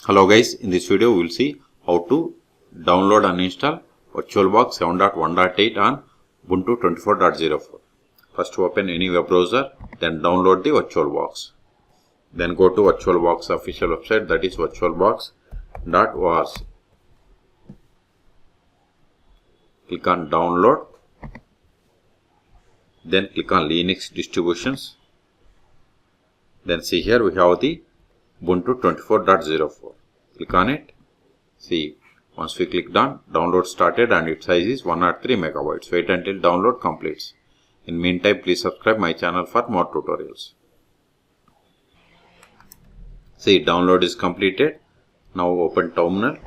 Hello guys, in this video we will see how to download and install VirtualBox 7.1.8 on Ubuntu 24.04. First open any web browser, then download the VirtualBox. Then go to VirtualBox official website, that is virtualbox.org. Click on download. Then click on Linux distributions. Then see here we have the Ubuntu 24.04. Click on it. See, once we clicked on, download started and its size is 103 megabytes. Wait until download completes. In meantime, please subscribe my channel for more tutorials. See, download is completed. Now open terminal.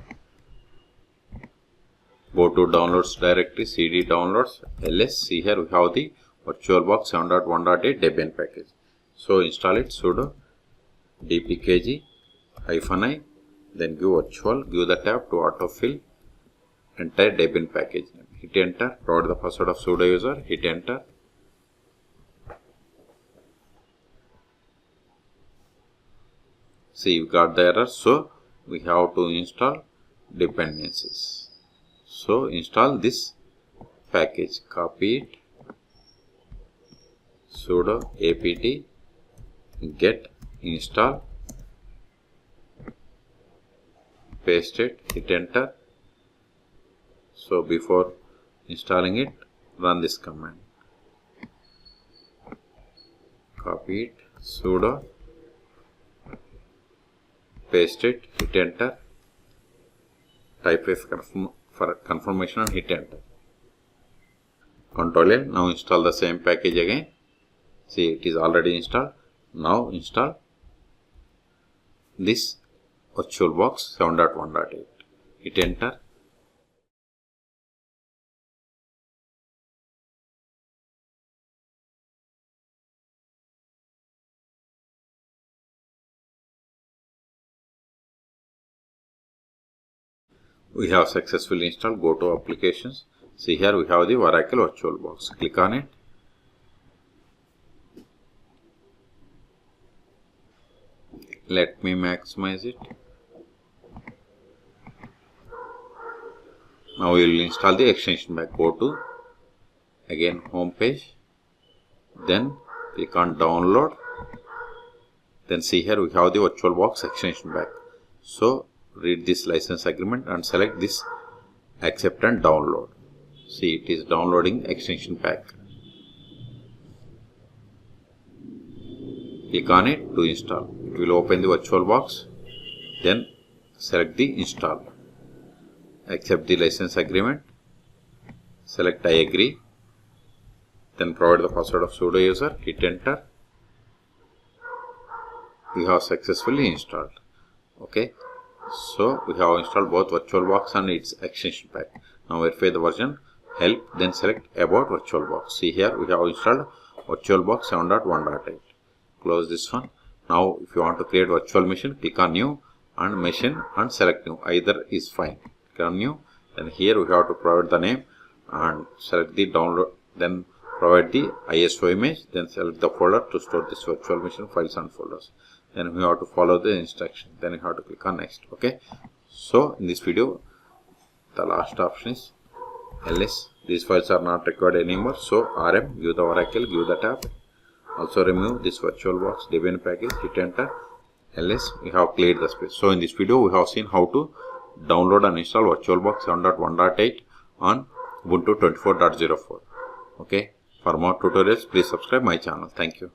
Go to downloads directory, CD downloads, ls. See here we have the VirtualBox 7.1.8 Debian package. So install it, sudo dpkg-i, then give virtual, give the tab to autofill entire Debian package. Hit enter, provide the password of sudo user, hit enter. See, we got the error, so we have to install dependencies. So install this package, copy it, sudo apt get install, paste it, hit enter. So before installing it, run this command, copy it, sudo, paste it, hit enter, type F for confirmation and hit enter. Ctrl L. Now install the same package again. See, it is already installed. Now install this VirtualBox 7.1.8. Hit enter. We have successfully installed. Go to applications. See here we have the Oracle VirtualBox. Click on it. Let me maximize it. Now we will install the extension pack. Go to again home page. Then click on download. Then see here we have the VirtualBox extension pack. So read this license agreement and select this accept and download. See, it is downloading extension pack. Click on it to install. It will open the VirtualBox. Then select the install. Accept the license agreement. Select I agree. Then provide the password of sudo user. Hit enter. We have successfully installed. Okay. So we have installed both VirtualBox and its extension pack. Now verify the version. Help. Then select about VirtualBox. See here we have installed VirtualBox 7.1.8. Close this one. Now if you want to create virtual machine, click on new and machine and select new. Either is fine. Click on new. Then here we have to provide the name and select the download. Then provide the ISO image. Then select the folder to store this virtual machine files and folders. Then we have to follow the instruction. Then you have to click on next. Okay. So in this video, the last option is ls. These files are not required anymore. So rm, give the Oracle, give the tab. Also remove this VirtualBox Debian package, hit enter, ls, we have cleared the space. So in this video we have seen how to download and install VirtualBox 7.1.8 on Ubuntu 24.04. Okay, for more tutorials please subscribe my channel. Thank you.